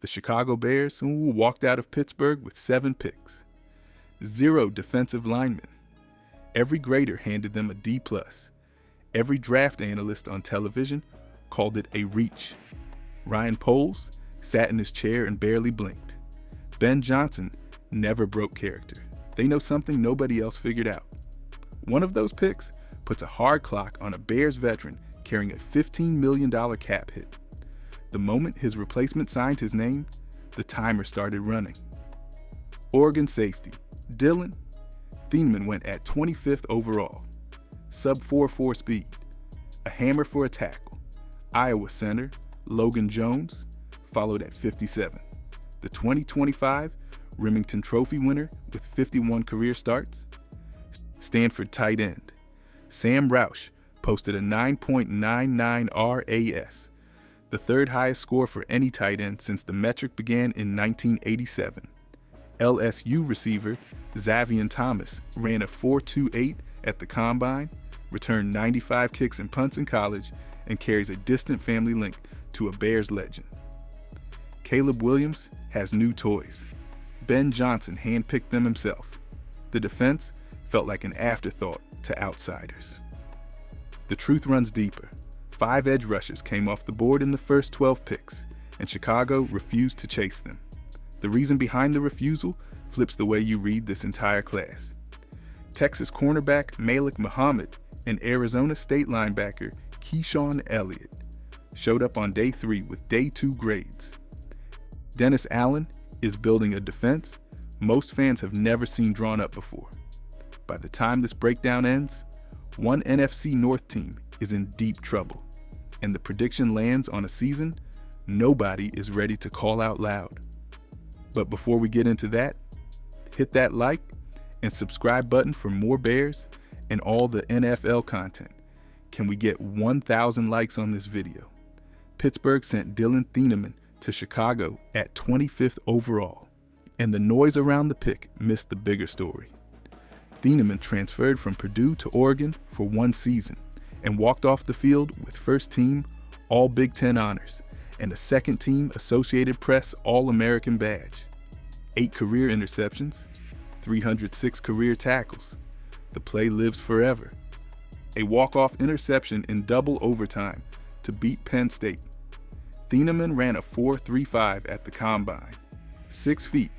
The Chicago Bears walked out of Pittsburgh with 7 picks. 0 defensive linemen. Every grader handed them a D+. Every draft analyst on television called it a reach. Ryan Poles sat in his chair and barely blinked. Ben Johnson never broke character. They know something nobody else figured out. One of those picks puts a hard clock on a Bears veteran carrying a $15 million cap hit. The moment his replacement signed his name, the timer started running. Oregon safety, Dylan Theamman went at 25th overall. Sub 4.4 speed. A hammer for a tackle. Iowa center, Logan Jones, followed at 57. The 2025 Remington Trophy winner with 51 career starts. Stanford tight end, Sam Roush, posted a 9.99 RAS, the 3rd highest score for any tight end since the metric began in 1987. LSU receiver Zavian Thomas ran a 4.28 at the combine, returned 95 kicks and punts in college, and carries a distant family link to a Bears legend. Caleb Williams has new toys. Ben Johnson handpicked them himself. The defense felt like an afterthought to outsiders. The truth runs deeper. 5 edge rushers came off the board in the first 12 picks, and Chicago refused to chase them. The reason behind the refusal flips the way you read this entire class. Texas cornerback Malik Muhammad and Arizona State linebacker Keyshawn Elliott showed up on day 3 with day 2 grades. Dennis Allen is building a defense most fans have never seen drawn up before. By the time this breakdown ends, one NFC North team is in deep trouble, and the prediction lands on a season nobody is ready to call out loud. But before we get into that, hit that like and subscribe button for more Bears and all the NFL content. Can we get 1,000 likes on this video? Pittsburgh sent Dylan Theamman to Chicago at 25th overall, and the noise around the pick missed the bigger story. Theamman transferred from Purdue to Oregon for 1 season and walked off the field with first-team All Big Ten honors and a second-team Associated Press All-American badge. 8 career interceptions, 306 career tackles. The play lives forever. A walk-off interception in double overtime to beat Penn State. Theamman ran a 4.35 at the combine, 6 feet,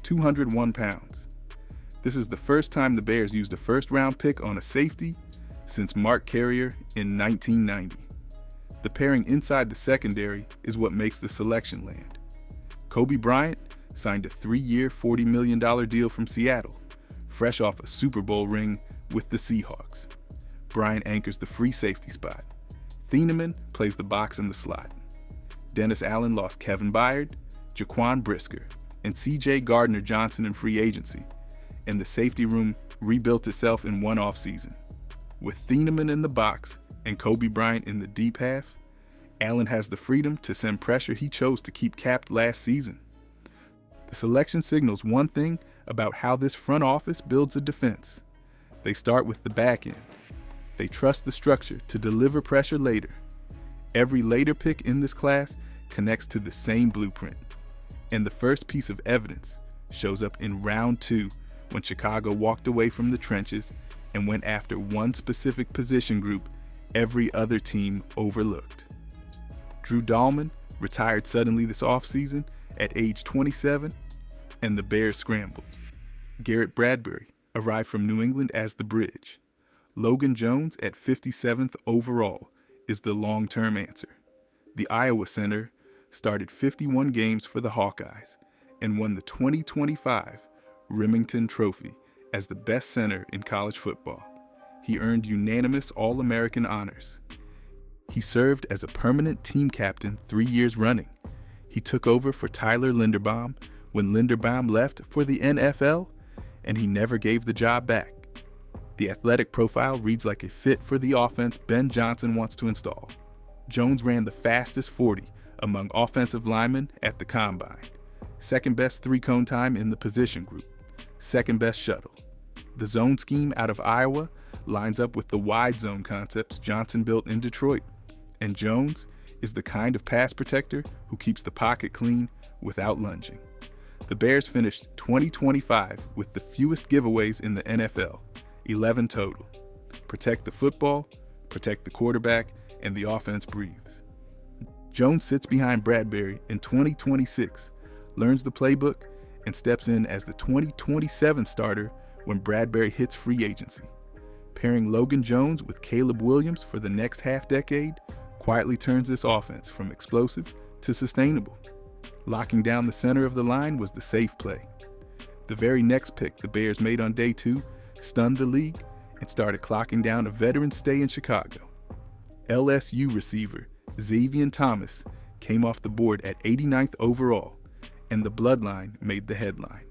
201 pounds. This is the first time the Bears used a first-round pick on a safety since Mark Carrier in 1990. The pairing inside the secondary is what makes the selection land. Kobe Bryant signed a 3-year, $40 million deal from Seattle, fresh off a Super Bowl ring with the Seahawks. Bryant anchors the free safety spot. Theamman plays the box in the slot. Dennis Allen lost Kevin Byard, Jaquan Brisker, and C.J. Gardner-Johnson in free agency, and the safety room rebuilt itself in one offseason. With Theamman in the box and Kobe Bryant in the deep half, Allen has the freedom to send pressure he chose to keep capped last season. The selection signals one thing about how this front office builds a defense. They start with the back end. They trust the structure to deliver pressure later. Every later pick in this class connects to the same blueprint. And the first piece of evidence shows up in round 2 when Chicago walked away from the trenches and went after one specific position group every other team overlooked. Drew Dahlman retired suddenly this offseason at age 27, and the Bears scrambled. Garrett Bradbury arrived from New England as the bridge. Logan Jones at 57th overall is the long-term answer. The Iowa center started 51 games for the Hawkeyes and won the 2025 Remington Trophy as the best center in college football. He earned unanimous All-American honors. He served as a permanent team captain 3 years running. He took over for Tyler Linderbaum when Linderbaum left for the NFL, and he never gave the job back. The athletic profile reads like a fit for the offense Ben Johnson wants to install. Jones ran the fastest 40 among offensive linemen at the combine. Second best 3-cone time in the position group. Second best shuttle. The zone scheme out of Iowa lines up with the wide zone concepts Johnson built in Detroit. And Jones is the kind of pass protector who keeps the pocket clean without lunging. The Bears finished 2025 with the fewest giveaways in the NFL, 11 total. Protect the football, protect the quarterback, and the offense breathes. Jones sits behind Bradbury in 2026, learns the playbook, and steps in as the 2027 starter when Bradbury hits free agency. Pairing Logan Jones with Caleb Williams for the next half-decade quietly turns this offense from explosive to sustainable. Locking down the center of the line was the safe play. The very next pick the Bears made on day 2 stunned the league and started clocking down a veteran stay in Chicago. LSU receiver Zavian Thomas came off the board at 89th overall, and the bloodline made the headline.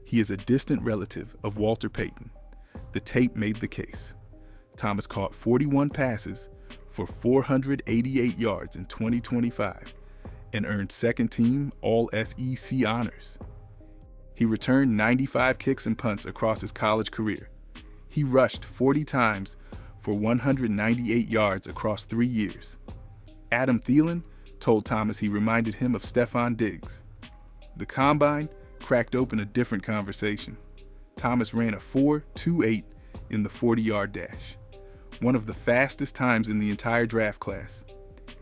He is a distant relative of Walter Payton. The tape made the case. Thomas caught 41 passes for 488 yards in 2025 and earned second-team All-SEC honors. He returned 95 kicks and punts across his college career. He rushed 40 times for 198 yards across 3 years. Adam Thielen told Thomas he reminded him of Stephon Diggs. The Combine cracked open a different conversation. Thomas ran a 4.28 in the 40-yard dash, one of the fastest times in the entire draft class.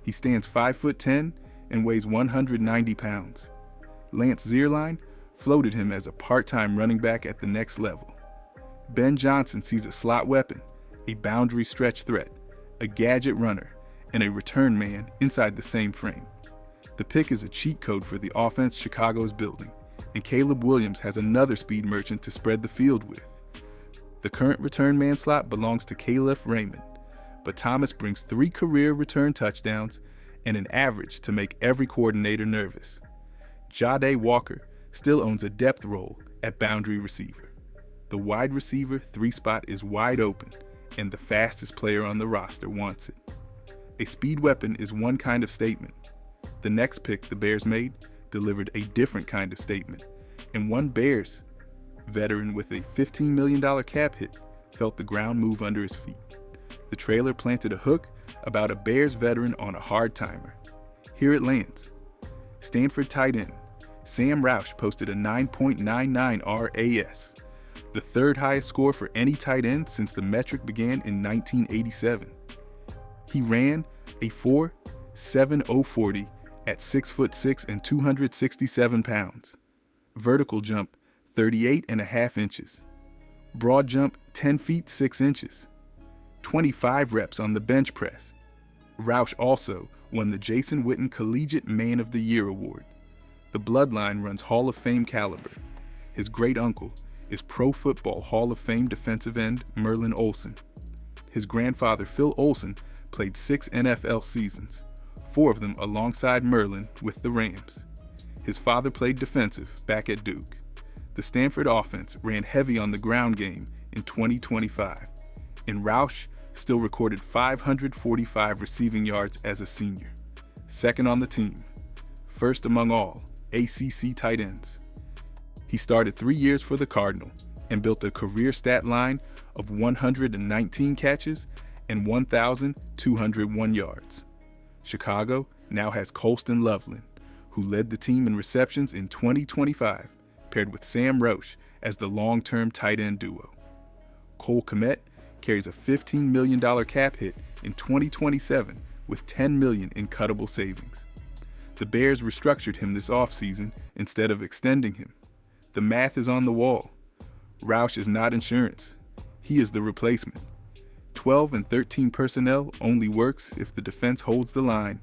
He stands 5'10" and weighs 190 pounds. Lance Zierlein floated him as a part-time running back at the next level. Ben Johnson sees a slot weapon, a boundary stretch threat, a gadget runner, and a return man inside the same frame. The pick is a cheat code for the offense Chicago is building, and Caleb Williams has another speed merchant to spread the field with. The current return man slot belongs to Caleb Raymond, but Thomas brings 3 career return touchdowns and an average to make every coordinator nervous. Jahdae Walker still owns a depth role at boundary receiver. The wide receiver 3 spot is wide open, and the fastest player on the roster wants it. A speed weapon is one kind of statement. The next pick the Bears made delivered a different kind of statement, and one Bears veteran with a $15 million cap hit felt the ground move under his feet. The trailer planted a hook about a Bears veteran on a hard timer. Here it lands. Stanford tight end Sam Roush posted a 9.99 RAS, the 3rd highest score for any tight end since the metric began in 1987. He ran a 4.7040 at 6'6" and 267 pounds. Vertical jump 38.5 inches. Broad jump 10 feet 6 inches. 25 reps on the bench press. Roush also won the Jason Witten Collegiate Man of the Year award. The bloodline runs Hall of Fame caliber. His great uncle is Pro Football Hall of Fame defensive end Merlin Olsen. His grandfather Phil Olsen played 6 NFL seasons, 4 of them alongside Merlin with the Rams. His father played defensive back at Duke. The Stanford offense ran heavy on the ground game in 2025, and Roush still recorded 545 receiving yards as a senior, second on the team, first among all ACC tight ends. He started 3 years for the Cardinal and built a career stat line of 119 catches and 1,201 yards. Chicago now has Colston Loveland, who led the team in receptions in 2025, paired with Sam Roush as the long-term tight end duo. Cole Kmet carries a $15 million cap hit in 2027 with $10 million in cuttable savings. The Bears restructured him this offseason instead of extending him. The math is on the wall. Roush is not insurance. He is the replacement. 12 and 13 personnel only works if the defense holds the line,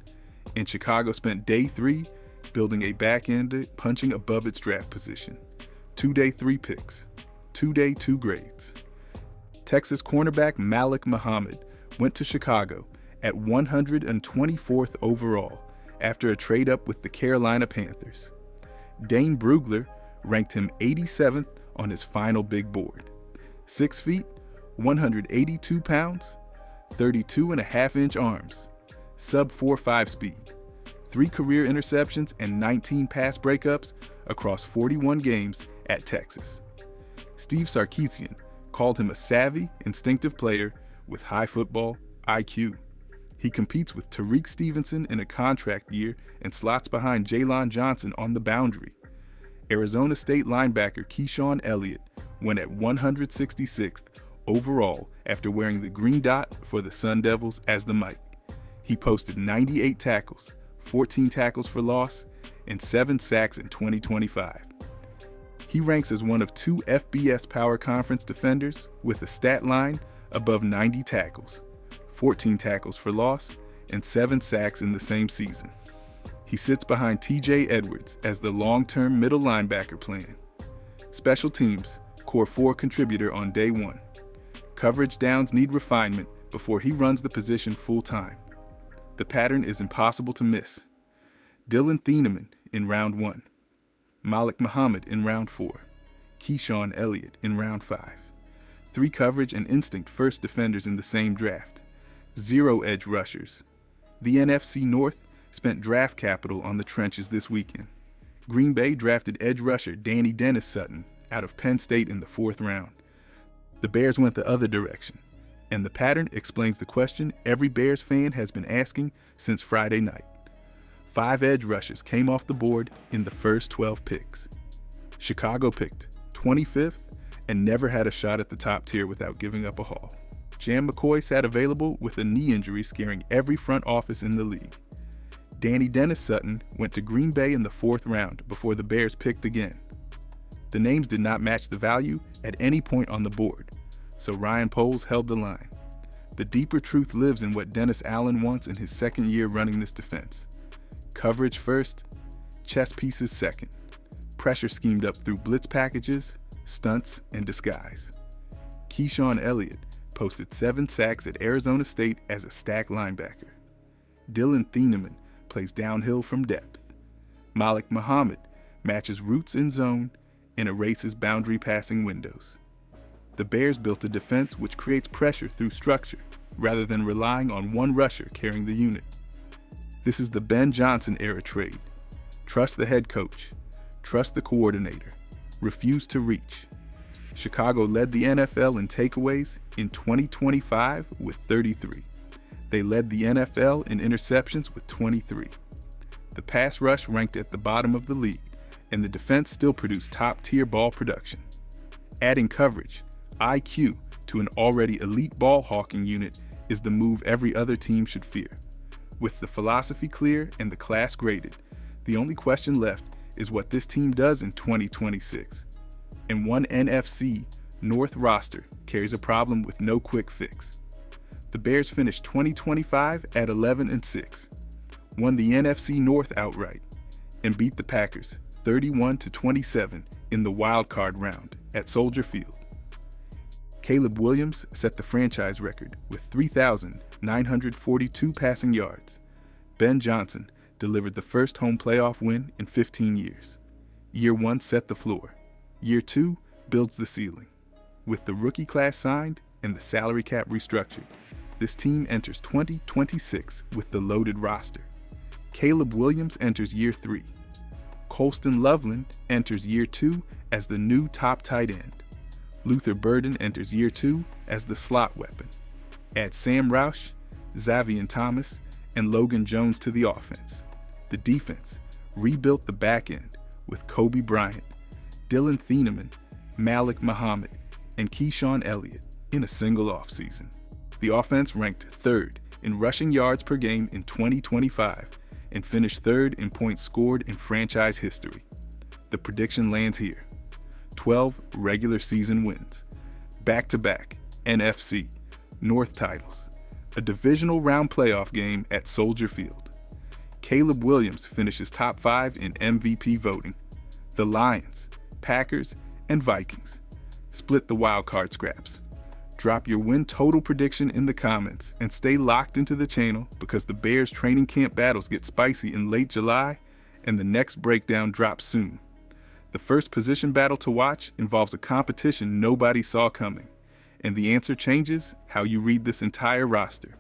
and Chicago spent day 3 building a back-end punching above its draft position. 2 day 3 picks, 2 day 2 grades. Texas cornerback Malik Muhammad went to Chicago at 124th overall after a trade-up with the Carolina Panthers. Dane Brugler ranked him 87th on his final big board. 6 feet, 182 pounds, 32.5-inch arms, sub 4.5 speed, 3 career interceptions and 19 pass breakups across 41 games at Texas. Steve Sarkisian called him a savvy, instinctive player with high football IQ. He competes with Tariq Stevenson in a contract year and slots behind Jaylon Johnson on the boundary. Arizona State linebacker Keyshawn Elliott went at 166th overall after wearing the green dot for the Sun Devils as the Mike. He posted 98 tackles, 14 tackles for loss, and 7 sacks in 2025. He ranks as one of 2 FBS Power Conference defenders with a stat line above 90 tackles, 14 tackles for loss, and 7 sacks in the same season. He sits behind TJ Edwards as the long-term middle linebacker plan. Special teams, Core 4 contributor on day 1. Coverage downs need refinement before he runs the position full-time. The pattern is impossible to miss. Dylan Theamman in round 1. Malik Muhammad in round 4. Keyshawn Elliott in round 5. 3 coverage and instinct first defenders in the same draft. 0 edge rushers. The NFC North spent draft capital on the trenches this weekend. Green Bay drafted edge rusher Danny Dennis Sutton out of Penn State in the 4th round. The Bears went the other direction, and the pattern explains the question every Bears fan has been asking since Friday night. 5 edge rushers came off the board in the first 12 picks. Chicago picked 25th and never had a shot at the top tier without giving up a haul. Jan McCoy sat available with a knee injury scaring every front office in the league. Danny Dennis Sutton went to Green Bay in the 4th round before the Bears picked again. The names did not match the value at any point on the board, so Ryan Poles held the line. The deeper truth lives in what Dennis Allen wants in his 2nd year running this defense. Coverage first, chess pieces second. Pressure schemed up through blitz packages, stunts, and disguise. Keyshawn Elliott posted 7 sacks at Arizona State as a stack linebacker. Dylan Theamman plays downhill from depth. Malik Muhammad matches routes in zone and erases boundary passing windows. The Bears built a defense which creates pressure through structure, rather than relying on one rusher carrying the unit. This is the Ben Johnson era trade. Trust the head coach. Trust the coordinator. Refuse to reach. Chicago led the NFL in takeaways in 2025 with 33. They led the NFL in interceptions with 23. The pass rush ranked at the bottom of the league, and the defense still produced top-tier ball production. Adding coverage, IQ, to an already elite ball hawking unit is the move every other team should fear. With the philosophy clear and the class graded, the only question left is what this team does in 2026. And one NFC North roster carries a problem with no quick fix. The Bears finished 2025 at 11-6, won the NFC North outright, and beat the Packers 31-27 in the wild card round at Soldier Field. Caleb Williams set the franchise record with 3,942 passing yards. Ben Johnson delivered the first home playoff win in 15 years. Year 1 set the floor. Year 2 builds the ceiling. With the rookie class signed and the salary cap restructured, this team enters 2026 with the loaded roster. Caleb Williams enters year 3. Colston Loveland enters year 2 as the new top tight end. Luther Burden enters year 2 as the slot weapon. Add Sam Roush, Zavian Thomas, and Logan Jones to the offense. The defense rebuilt the back end with Kobe Bryant, Dylan Theamman, Malik Muhammad, and Keyshawn Elliott in a single offseason. The offense ranked 3rd in rushing yards per game in 2025 and finished 3rd in points scored in franchise history. The prediction lands here. 12 regular season wins, back-to-back NFC North titles, a divisional round playoff game at Soldier Field. Caleb Williams finishes top 5 in MVP voting. The Lions, Packers, and Vikings split the wild card scraps. Drop your win total prediction in the comments and stay locked into the channel because the Bears training camp battles get spicy in late July and the next breakdown drops soon. The first position battle to watch involves a competition nobody saw coming, and the answer changes how you read this entire roster.